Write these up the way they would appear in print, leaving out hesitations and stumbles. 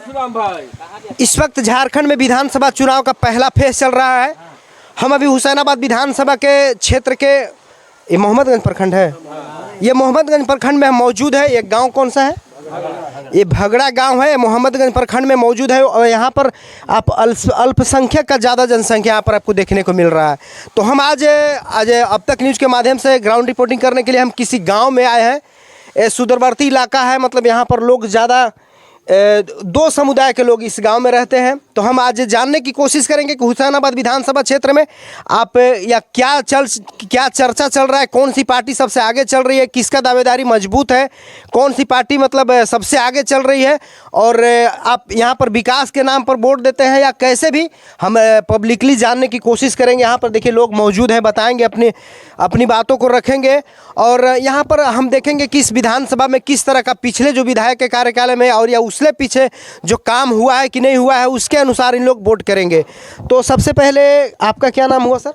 परशुराम भाई। इस वक्त झारखंड में विधानसभा चुनाव का पहला फेज चल रहा है। हम अभी हुसैनाबाद विधानसभा के क्षेत्र के, ये मोहम्मदगंज प्रखंड है, ये मोहम्मदगंज प्रखंड में हम मौजूद है। ये गांव कौन सा है? ये भगड़ा गांव है, मोहम्मदगंज प्रखंड में मौजूद है। और यहाँ पर आप अल्पसंख्यक का ज़्यादा जनसंख्या यहाँ पर आपको देखने को मिल रहा है। तो हम आज अब तक न्यूज़ के माध्यम से ग्राउंड रिपोर्टिंग करने के लिए हम किसी गाँव में आए हैं। सुदूरवर्ती इलाका है, मतलब यहाँ पर लोग ज़्यादा दो समुदाय के लोग इस गांव में रहते हैं। तो हम आज जानने की कोशिश करेंगे कि हुसैनाबाद विधानसभा क्षेत्र में आप या क्या चर्चा चल रहा है, कौन सी पार्टी सबसे आगे चल रही है, किसका दावेदारी मजबूत है, कौन सी पार्टी मतलब सबसे आगे चल रही है, और आप यहाँ पर विकास के नाम पर वोट देते हैं या कैसे भी हम पब्लिकली जानने की कोशिश करेंगे। यहाँ पर देखिए लोग मौजूद हैं, बताएंगे अपनी बातों को रखेंगे। और यहाँ पर हम देखेंगे कि इस विधानसभा में किस तरह का पिछले जो विधायक के कार्यकाल में और या उससे पीछे जो काम हुआ है कि नहीं हुआ है, उसके अनुसार इन लोग वोट करेंगे। तो सबसे पहले आपका क्या नाम हुआ सर?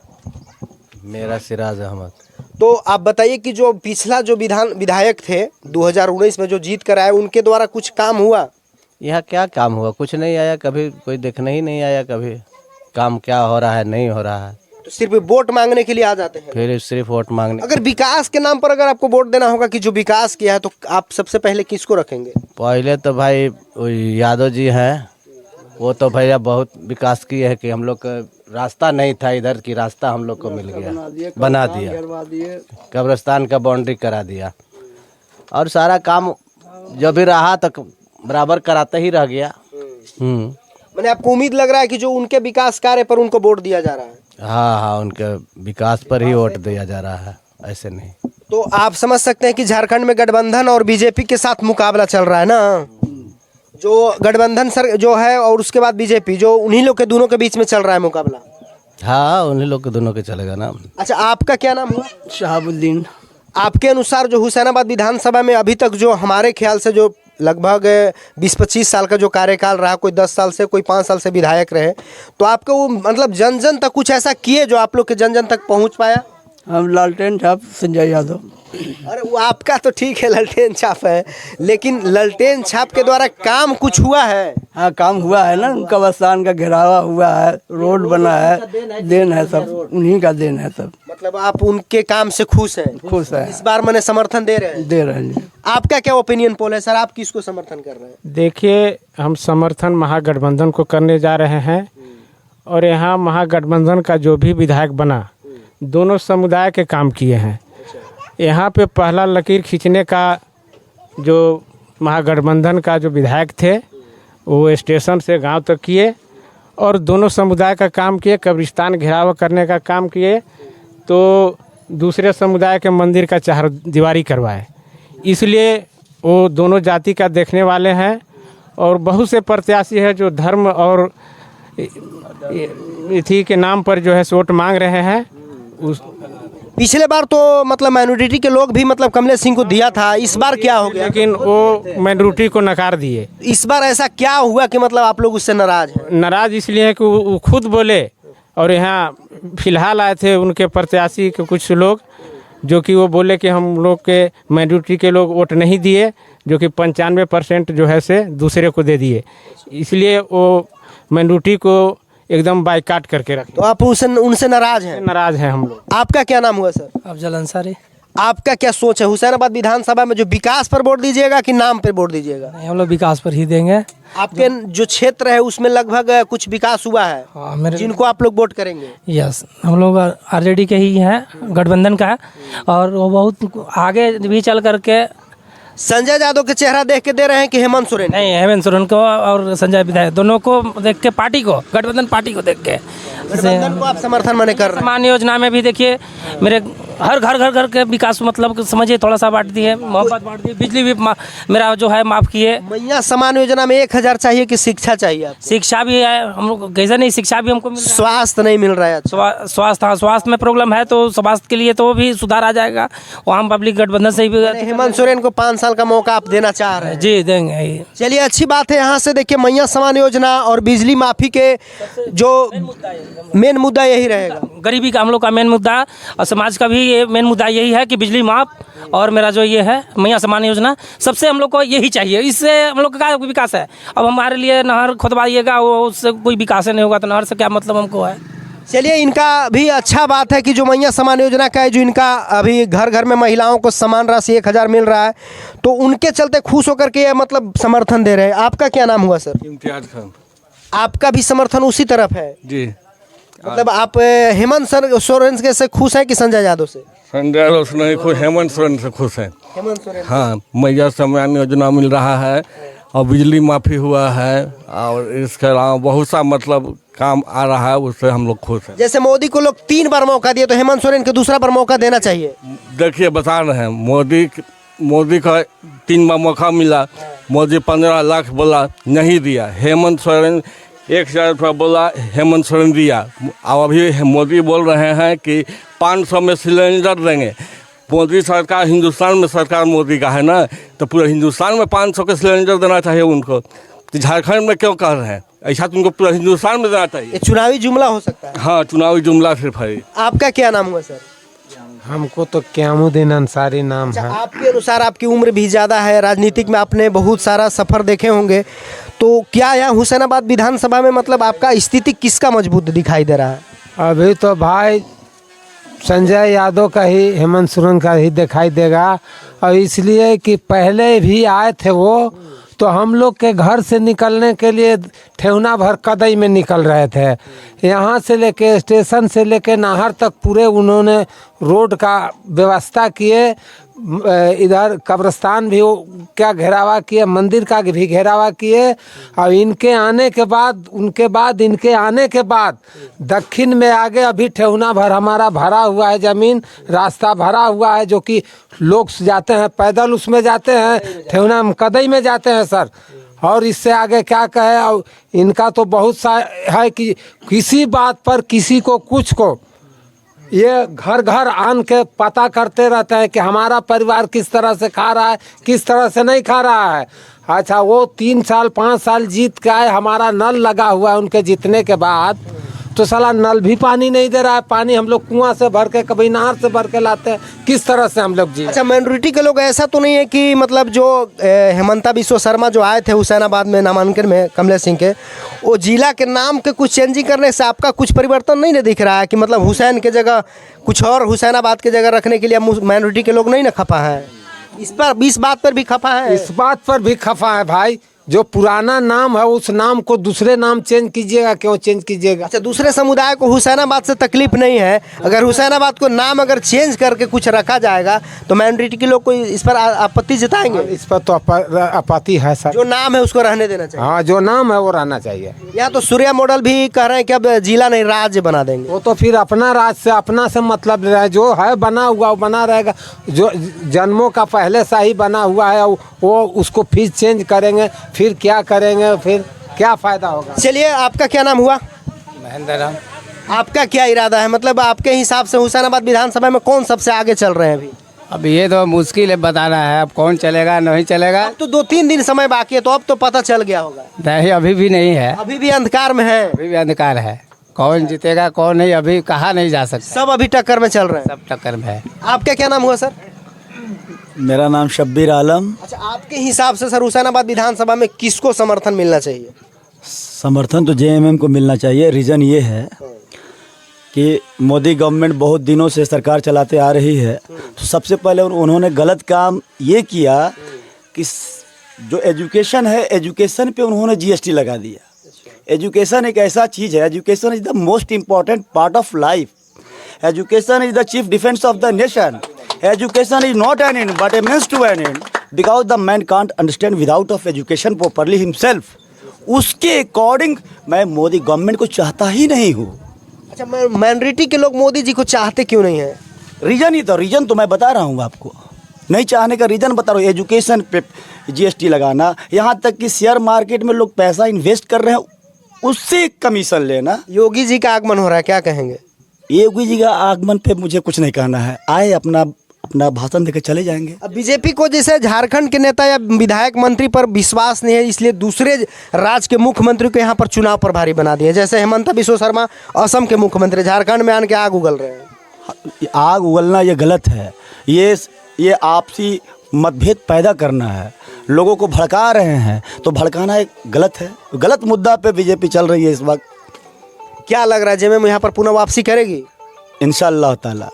मेरा सिराज अहमद। तो आप बताइए कि जो पिछला जो विधायक थे 2019 में जो जीत कर आए, उनके द्वारा कुछ काम हुआ? यहाँ क्या काम हुआ? कुछ नहीं आया, कभी कोई देखने ही नहीं आया। कभी काम क्या हो रहा है, नहीं हो रहा है। तो सिर्फ वोट मांगने के लिए आ जाते हैं? फिर सिर्फ वोट मांगने। अगर विकास के नाम पर अगर आपको वोट देना होगा कि जो विकास किया है, तो आप सबसे पहले किसको रखेंगे? पहले तो भाई यादव जी हैं, वो तो भैया बहुत विकास किए हैं कि हम लोग का रास्ता नहीं था इधर की, रास्ता हम लोग को मिल गया, बना दिया, कब्रिस्तान का बाउंड्री करा दिया, और सारा काम जो भी रहा तो बराबर कराते ही रह गया। मैंने आपको उम्मीद लग रहा है कि जो उनके विकास कार्य पर उनको वोट दिया जा रहा है? हाँ, उनके विकास पर ही वोट दिया जा रहा है, ऐसे नहीं। तो आप समझ सकते हैं कि झारखंड में गठबंधन और बीजेपी के साथ मुकाबला चल रहा है ना। जो गठबंधन सर जो है और उसके बाद बीजेपी, जो उन्हीं लोग के दोनों के बीच में चल रहा है मुकाबला। हाँ, उन्हीं लोग के दोनों के चलेगा ना। अच्छा, आपका क्या नाम हुआ? शहाबुद्दीन। आपके अनुसार जो हुसैनाबाद विधानसभा में अभी तक जो हमारे ख्याल से जो लगभग 20-25 साल का जो कार्यकाल रहा, कोई 10 साल से, कोई 5 साल से विधायक रहे, तो आपको वो मतलब जन जन तक कुछ ऐसा किए जो आप लोग के जन जन तक पहुंच पाया? हम लालटेन छाप संजय यादव। अरे वो आपका तो ठीक है, ललटेन छाप है, लेकिन ललटेन छाप के द्वारा काम कुछ हुआ है? हाँ, काम हुआ है ना, कब्रिस्तान का घेरावा हुआ है, रोड बना है, देन है सब, उन्हीं का देन है सब। मतलब आप उनके काम से खुश हैं? खुश है। इस बार मैंने समर्थन दे रहे हैं? दे रहे हैं। आपका क्या ओपिनियन पोल है सर, आप किसको समर्थन कर रहे हैं? देखिए, हम समर्थन महागठबंधन को करने जा रहे हैं, और यहाँ महागठबंधन का जो भी विधायक बना, दोनों समुदाय के काम किए हैं। यहाँ पे पहला लकीर खींचने का जो महागठबंधन का जो विधायक थे, वो स्टेशन से गांव तक किए और दोनों समुदाय का काम किए। कब्रिस्तान घेराव करने का काम किए, तो दूसरे समुदाय के मंदिर का चार दीवारी करवाए। इसलिए वो दोनों जाति का देखने वाले हैं, और बहुत से प्रत्याशी है जो धर्म और इथी के नाम पर जो है वोट मांग रहे हैं। पिछले बार तो मतलब माइनॉरिटी के लोग भी मतलब कमलेश सिंह को दिया था, इस बार क्या हो गया? लेकिन वो माइनॉरिटी को नकार दिए। इस बार ऐसा क्या हुआ कि मतलब आप लोग उससे नाराज हैं? नाराज इसलिए है कि वो खुद बोले, और यहाँ फिलहाल आए थे उनके प्रत्याशी के कुछ लोग, जो कि वो बोले कि हम लोग के माइनॉरिटी के लोग वोट नहीं दिए, जो कि 95% जो है से दूसरे को दे दिए। इसलिए वो माइनॉरिटी को एकदम बाइकाट करके रखे। तो आप उनसे नाराज हैं? नाराज हैं हम लोग। आपका क्या नाम हुआ सर? अफजल अंसारी। आपका क्या सोच है, हुसैनाबाद विधानसभा में जो विकास पर वोट दीजिएगा कि नाम पर वोट दीजिएगा? हम लोग विकास पर ही देंगे। आपके जो क्षेत्र है उसमें लगभग कुछ विकास हुआ है? हाँ, मेरे जिनको आप लोग वोट करेंगे? यस, हम लोग आरजेडी के ही हैं, गठबंधन का है, और वो बहुत आगे भी चल करके। संजय यादव के चेहरा देख के दे रहे हैं कि हेमंत सोरेन? नहीं, हेमंत सोरेन को और संजय विधायक दोनों को देख के, पार्टी को, गठबंधन पार्टी को देख के। गठबंधन को आप समर्थन माने कर रहे हैं? समान योजना में भी देखिए, मेरे हर घर के विकास, मतलब समझिए थोड़ा सा बांट दिए, मोहब्बत बांट दी, बिजली भी मेरा जो है माफ किए। मैया समान योजना में 1000 चाहिए कि शिक्षा चाहिए आपको? शिक्षा भी है हम लोग, कैसे नहीं, शिक्षा भी हमको मिल रहा है। स्वास्थ्य नहीं मिल रहा है? स्वास्थ्य, हाँ, स्वास्थ्य में प्रॉब्लम है, तो स्वास्थ्य के लिए तो भी सुधार आ जाएगा। वहाँ हम पब्लिक गठबंधन से भी। हेमंत सोरेन को 5 साल साल का मौका आप देना चाह रहे हैं। जी देंगे। चलिए अच्छी बात है। यहाँ से देखिए मैया समान योजना और बिजली माफी के जो मेन मुद्दा यही रहेगा। गरीबी का हम लोग का मेन मुद्दा और समाज का भी ये मेन मुद्दा यही है कि बिजली माफ और मेरा जो ये है मैया समान योजना, सबसे हम लोग को यही चाहिए। इससे हम लोग का विकास है। अब हमारे लिए नहर खुदवाइएगा, वो उससे कोई विकास नहीं होगा, तो नहर से क्या मतलब हमको है। चलिए इनका भी अच्छा बात है कि जो मैया समान योजना का है, जो इनका अभी घर घर में महिलाओं को समान राशि 1000 मिल रहा है, तो उनके चलते खुश होकर के ये मतलब समर्थन दे रहे हैं। आपका क्या नाम हुआ सर? इम्तियाज खान। आपका भी समर्थन उसी तरफ है? जी। मतलब आप हेमंत सोरेन के से खुश हैं कि संजय यादव से? संजय रोशन नहीं खुश, हेमंत सोरेन से खुश है। हेमंत सोरेन। हाँ, मैया समान योजना मिल रहा है और बिजली माफी हुआ है और इसके अलावा बहुत सा मतलब काम आ रहा है, उससे हम लोग खुश हैं। जैसे मोदी को लोग 3 बार मौका दिए, तो हेमंत सोरेन को दूसरा बार मौका देना चाहिए। देखिए बता रहे हैं, मोदी का 3 बार मौका मिला, मोदी 15 लाख बोला नहीं दिया, हेमंत सोरेन 1000 रुपया बोला, हेमंत सोरेन दिया। अब अभी मोदी बोल रहे हैं कि 500 में सिलेंडर देंगे। मोदी सरकार, हिंदुस्तान में सरकार मोदी का है ना, तो पूरे हिंदुस्तान में 500 के सिलेंडर देना चाहिए उनको। तो झारखंड में क्यों कह रहे हैं ऐसा? तुमको पूरा हिंदुस्तान में देना चाहिए। ये चुनावी जुमला हो सकता है। हाँ, चुनावी जुमला सिर्फ है। आपका क्या नाम हुआ सर? हमको तो क्यामुद्दीन अंसारी नाम अच्छा, है। आपके अनुसार आपकी उम्र भी ज़्यादा है, राजनीतिक में आपने बहुत सारा सफ़र देखे होंगे, तो क्या यहाँ हुसैनाबाद विधानसभा में मतलब आपका स्थिति किसका मजबूत दिखाई दे रहा है? अभी तो भाई संजय यादव का ही, हेमंत सोरेन का ही दिखाई देगा। और इसलिए कि पहले भी आए थे वो, तो हम लोग के घर से निकलने के लिए ठेहुना भर कदई में निकल रहे थे। यहाँ से लेके स्टेशन से लेके नहर तक पूरे उन्होंने रोड का व्यवस्था किए। इधर कब्रिस्तान भी क्या घेरावा किए, मंदिर का भी घेरावा किए। और इनके आने के बाद, इनके आने के बाद दक्षिण में आगे अभी ठेहुना भर हमारा भरा हुआ है, ज़मीन रास्ता भरा हुआ है, जो कि लोग जाते हैं पैदल, उसमें जाते हैं, ठेहुना कदई में जाते हैं सर। और इससे आगे क्या कहे, और इनका तो बहुत सा है कि किसी बात पर किसी को कुछ को ये घर घर आन के पता करते रहते हैं कि हमारा परिवार किस तरह से खा रहा है, किस तरह से नहीं खा रहा है। अच्छा, वो 3 साल 5 साल जीत के आए, हमारा नल लगा हुआ है उनके जीतने के बाद, तो साला नल भी पानी नहीं दे रहा है। पानी हम लोग कुआं से भर के, कभी नहर से भर के लाते हैं। किस तरह से हम लोग जी? अच्छा, माइनॉरिटी के लोग ऐसा तो नहीं है कि मतलब जो हेमंता बिश्व शर्मा जो आए थे हुसैनाबाद में नामांकन में कमलेश सिंह के, वो जिला के नाम के कुछ चेंजिंग करने से आपका कुछ परिवर्तन नहीं दिख रहा है कि मतलब हुसैन के जगह कुछ और हुसैनाबाद के जगह रखने के लिए माइनॉरिटी के लोग नहीं ना खफा है? इस बात पर भी खफा है? इस बात पर भी खफा है भाई। जो पुराना नाम है उस नाम को दूसरे नाम चेंज कीजिएगा, क्यों चेंज कीजिएगा? अच्छा, दूसरे समुदाय को हुसैनाबाद से तकलीफ नहीं है, अगर हुसैनाबाद को नाम अगर चेंज करके कुछ रखा जाएगा तो माइनॉरिटी के लोग को इस पर आपत्ति जताएंगे? इस पर तो आपत्ति है सर। जो नाम है उसको रहने देना चाहिए। हाँ, जो नाम है वो रहना चाहिए। यहाँ तो सूर्या मॉडल भी कह रहे हैं कि अब जिला नहीं राज्य बना देंगे। वो तो फिर अपना राज्य से, अपना से मतलब रहे, जो है बना हुआ वो बना रहेगा। जो जन्मों का पहले से ही बना हुआ है वो उसको फिर चेंज करेंगे, फिर क्या करेंगे, फिर क्या फायदा होगा? चलिए, आपका क्या नाम हुआ? महेंद्र राम। आपका क्या इरादा है, मतलब आपके हिसाब से हुसैनाबाद विधानसभा में कौन सबसे आगे चल रहे हैं अभी? अब ये तो मुश्किल है बताना है, अब कौन चलेगा नहीं चलेगा। अब तो 2-3 दिन समय बाकी है, तो अब तो पता चल गया होगा। नहीं, अभी भी नहीं है, अभी भी अंधकार में है, अभी भी अंधकार है। कौन जीतेगा कौन नहीं अभी कहा नहीं जा सकता। सब अभी टक्कर में चल रहे हैं। सब टक्कर में है। आपका क्या नाम हुआ सर? मेरा नाम शब्बीर आलम। अच्छा, आपके हिसाब से सर हुसैनाबाद विधानसभा में किसको समर्थन मिलना चाहिए? समर्थन तो जेएमएम को मिलना चाहिए। रीज़न ये है कि मोदी गवर्नमेंट बहुत दिनों से सरकार चलाते आ रही है, तो सबसे पहले उन्होंने गलत काम ये किया कि जो एजुकेशन है, एजुकेशन पे उन्होंने जीएसटी लगा दिया। एजुकेशन एक ऐसा चीज़ है, education is the most important part of life. Education is the chief defence of the nation. Education is not an end but a means to an end, because the man can't understand without of education properly himself. उसके according मैं Modi government को चाहता ही नहीं हूँ। अच्छा, minority के लोग मोदी जी को चाहते क्यों नहीं है? रीज़न तो मैं बता रहा हूँ आपको। नहीं चाहने का रीज़न बता रहा हूँ। एजुकेशन पे जीएसटी लगाना, यहाँ तक कि शेयर मार्केट में लोग पैसा इन्वेस्ट कर रहे हैं, उससे कमीशन लेना। योगी जी का आगमन हो रहा है, क्या कहेंगे? योगी जी का आगमन पे मुझे कुछ नहीं कहना है। आए अपना अपना भाषण देकर चले जाएंगे। अब बीजेपी को जैसे झारखंड के नेता या विधायक मंत्री पर विश्वास नहीं है, इसलिए दूसरे राज्य के मुख्यमंत्री को यहाँ पर चुनाव प्रभारी बना दिया। जैसे हेमंत बिश्व शर्मा असम के मुख्यमंत्री झारखंड में आने के आग उगल रहे हैं। आग उगलना ये गलत है, ये आपसी मतभेद पैदा करना है, लोगों को भड़का रहे हैं, तो भड़काना एक गलत है। गलत मुद्दा पे बीजेपी चल रही है इस वक्त। क्या लग रहा है जेएमएम यहाँ पर पुनः वापसी करेगी? इंशाअल्लाह ताला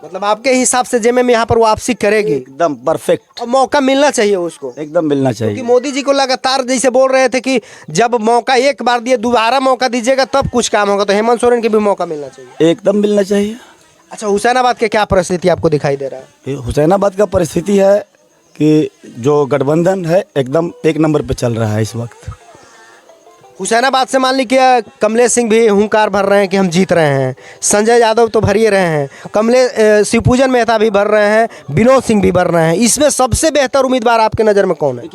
मतलब आपके हिसाब से जेएमएम यहाँ पर वापसी करेगी? एकदम परफेक्ट। और मौका मिलना चाहिए उसको, एकदम मिलना क्योंकि चाहिए। मोदी जी को लगातार जैसे बोल रहे थे कि जब मौका एक बार दिए दोबारा मौका दीजिएगा तब कुछ काम होगा, तो हेमंत सोरेन को भी मौका मिलना चाहिए। एकदम मिलना चाहिए। अच्छा, हुसैनाबाद के क्या परिस्थिति आपको दिखाई दे रहा है? हुसैनाबाद का परिस्थिति है कि जो गठबंधन है एकदम एक नंबर पे चल रहा है इस वक्त। हुसैनाबाद से मान लीजिए कमलेश सिंह भी हुंकार भर रहे हैं कि हम जीत रहे हैं, संजय यादव तो भर ही रहे हैं, शिवपूजन मेहता भी भर रहे हैं, विनोद सिंह भी भर रहे हैं। इसमें सबसे बेहतर उम्मीदवार आपके नज़र में कौन है?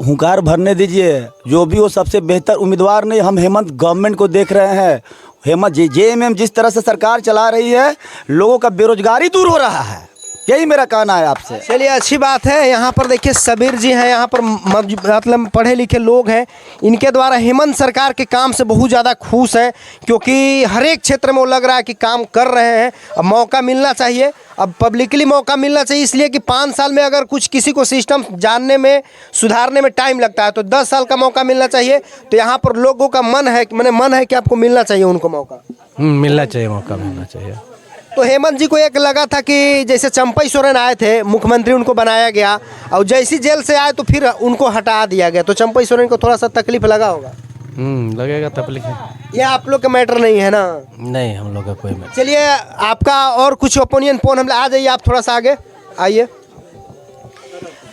हुंकार भरने दीजिए, जो भी हो सबसे बेहतर उम्मीदवार नहीं, हम हेमंत गवर्नमेंट को देख रहे हैं। हेमंत जेएमएम जिस तरह से सरकार चला रही है, लोगों का बेरोजगारी दूर हो रहा है, यही मेरा कहना है आपसे। चलिए, अच्छी बात है। यहाँ पर देखिए सबीर जी हैं, यहाँ पर मतलब पढ़े लिखे लोग हैं, इनके द्वारा हेमंत सरकार के काम से बहुत ज़्यादा खुश हैं, क्योंकि हर एक क्षेत्र में वो लग रहा है कि काम कर रहे हैं। अब मौका मिलना चाहिए, अब पब्लिकली मौका मिलना चाहिए, इसलिए कि 5 साल में अगर कुछ किसी को सिस्टम जानने में सुधारने में टाइम लगता है तो 10 साल का मौका मिलना चाहिए। तो यहाँ पर लोगों का मन है कि आपको मिलना चाहिए उनको मौका। मिलना चाहिए, मौका मिलना चाहिए। तो हेमंत जी को एक लगा था कि जैसे चंपई सोरेन आए थे मुख्यमंत्री, उनको बनाया गया, और जैसी जेल से आए तो फिर उनको हटा दिया गया, तो चंपई सोरेन को थोड़ा सा तकलीफ लगा होगा। लगेगा तकलीफ। ये आप लोग का मैटर नहीं है ना? नहीं, हम लोग का कोई मैटर। चलिए, आपका और कुछ ओपिनियन पोन हम आ जाइए, आप थोड़ा सा आगे आइए।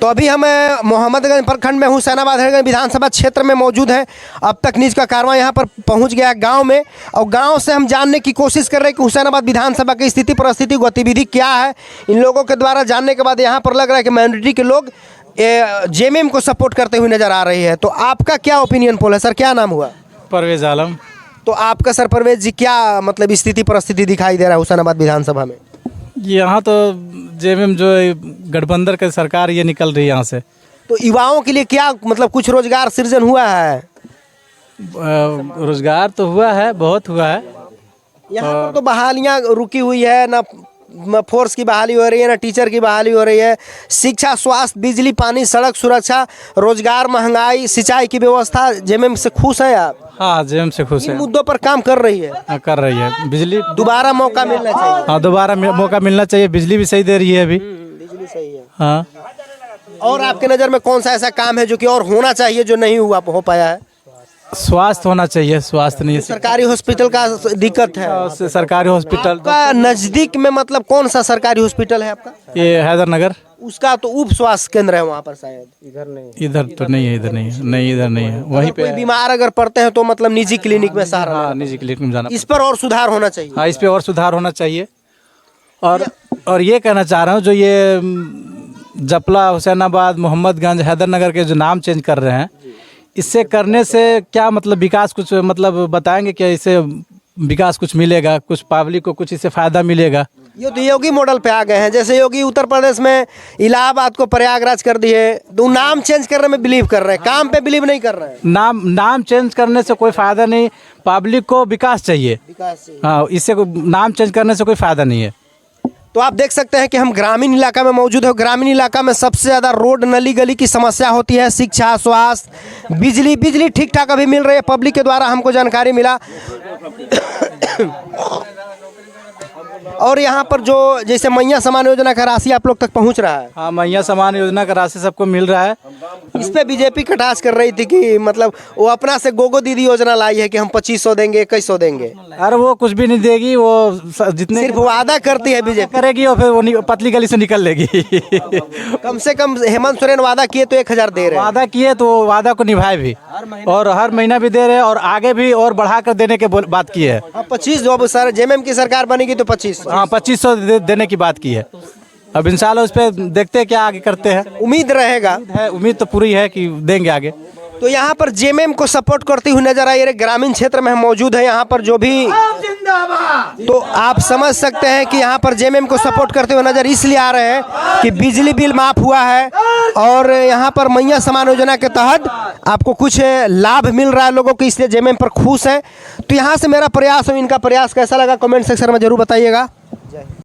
तो अभी हम मोहम्मदगंज प्रखंड में हुसैनाबाद विधानसभा क्षेत्र में मौजूद हैं। अब तक न्यूज़ का कारवां यहाँ पर पहुँच गया गांव में, और गांव से हम जानने की कोशिश कर रहे हैं कि हुसैनाबाद विधानसभा की स्थिति परिस्थिति गतिविधि क्या है। इन लोगों के द्वारा जानने के बाद यहाँ पर लग रहा है कि माइनॉरिटी के लोग जेएमएम को सपोर्ट करते हुए नजर आ रही है। तो आपका क्या ओपिनियन पोल है सर? क्या नाम हुआ? परवेज आलम। तो आपका सर परवेज जी क्या मतलब स्थिति परिस्थिति दिखाई दे रहा है हुसैनाबाद विधानसभा में? यहाँ तो जेएमएम जो गठबंधन की सरकार ये निकल रही है यहाँ से। तो युवाओं के लिए क्या मतलब कुछ रोजगार सृजन हुआ है? रोजगार तो हुआ है, बहुत हुआ है। यहाँ पर तो बहालियाँ रुकी हुई है, ना फोर्स की बहाली हो रही है, ना टीचर की बहाली हो रही है। शिक्षा, स्वास्थ्य, बिजली, पानी, सड़क सुरक्षा, रोजगार, महंगाई, सिंचाई की व्यवस्था, जेएमएम से खुश हैं आप? हाँ, जेएमएम से खुश इन है। मुद्दों पर काम कर रही है? हाँ, कर रही है। बिजली दोबारा मौका मिलना चाहिए। हाँ, दोबारा मौका मिलना चाहिए। बिजली भी सही दे रही है अभी। बिजली सही है। हाँ। और आपके नज़र में कौन सा ऐसा काम है जो कि और होना चाहिए जो नहीं हो पाया है? स्वास्थ्य होना चाहिए, स्वास्थ्य नहीं है। सरकारी हॉस्पिटल का दिक्कत है। सरकारी हॉस्पिटल का नजदीक में मतलब कौन सा सरकारी हॉस्पिटल है आपका? ये हैदरनगर। उसका तो उप स्वास्थ्य केंद्र है वहाँ पर शायद। इधर तो नहीं है, इधर नहीं है। नहीं, इधर नहीं है। वहीं पे कोई बीमार अगर पड़ते हैं तो मतलब निजी क्लिनिक में सहारा। हाँ, निजी क्लिनिक में जाना। इस पर और सुधार होना चाहिए। हाँ, इस पे और सुधार होना चाहिए। और ये कहना चाह रहा हूँ, जो ये जपला, हुसैनाबाद, मोहम्मदगंज, हैदरनगर के जो नाम चेंज कर रहे हैं, इससे करने से क्या मतलब विकास कुछ मतलब बताएंगे क्या? इससे विकास कुछ मिलेगा, कुछ पब्लिक को कुछ इससे फ़ायदा मिलेगा? ये तो योगी मॉडल पे आ गए हैं। जैसे योगी उत्तर प्रदेश में इलाहाबाद को प्रयागराज कर दिए, तो नाम चेंज करने में बिलीव कर रहे हैं, काम पे बिलीव नहीं कर रहे हैं। नाम चेंज करने से कोई फ़ायदा नहीं, पब्लिक को विकास चाहिए। हाँ, इससे नाम चेंज करने से कोई फ़ायदा नहीं है। तो आप देख सकते हैं कि हम ग्रामीण इलाका में मौजूद है। ग्रामीण इलाका में सबसे ज़्यादा रोड, नली गली की समस्या होती है। शिक्षा, स्वास्थ्य, बिजली ठीक ठाक अभी मिल रही है। पब्लिक के द्वारा हमको जानकारी मिला। और यहाँ पर जो जैसे मैया समान योजना का राशि आप लोग तक पहुँच रहा है? हाँ, मैया समान योजना का राशि सबको मिल रहा है। इस पे बीजेपी कटाक्ष कर रही थी कि मतलब वो अपना से गोगो दीदी योजना लाई है कि हम 2500 देंगे, 2100 देंगे। अरे वो कुछ भी नहीं देगी, वो जितने सिर्फ वादा करती है बीजेपी, करेगी और फिर वो पतली गली से निकल लेगी। कम से कम हेमंत सोरेन वादा किए तो 1000 दे रहे हैं। वादा किए तो वादा को निभाए भी, और हर महीना भी दे रहे हैं, और आगे भी और बढ़ा कर देने के बात की है। 25 जो सर जेएमएम की सरकार बनेगी तो 25। हाँ, 2500 देने की बात की है। अब इंशाल्लाह उस पर देखते हैं क्या आगे करते हैं। उम्मीद रहेगा, उम्मीद तो पूरी है कि देंगे आगे। तो यहाँ पर जेएमएम को सपोर्ट करती हुई नजर आई। ग्रामीण क्षेत्र में हम मौजूद है। यहाँ पर जो भी तो आप समझ सकते हैं कि यहाँ पर जेएमएम को सपोर्ट करते हुए नजर इसलिए आ रहे हैं कि बिजली बिल माफ हुआ है और यहाँ पर मैया समान योजना के तहत आपको कुछ लाभ मिल रहा है लोगों को, इसलिए जेएमएम पर खुश है। तो यहाँ से मेरा प्रयास और इनका प्रयास कैसा लगा कमेंट सेक्शन में जरूर बताइएगा।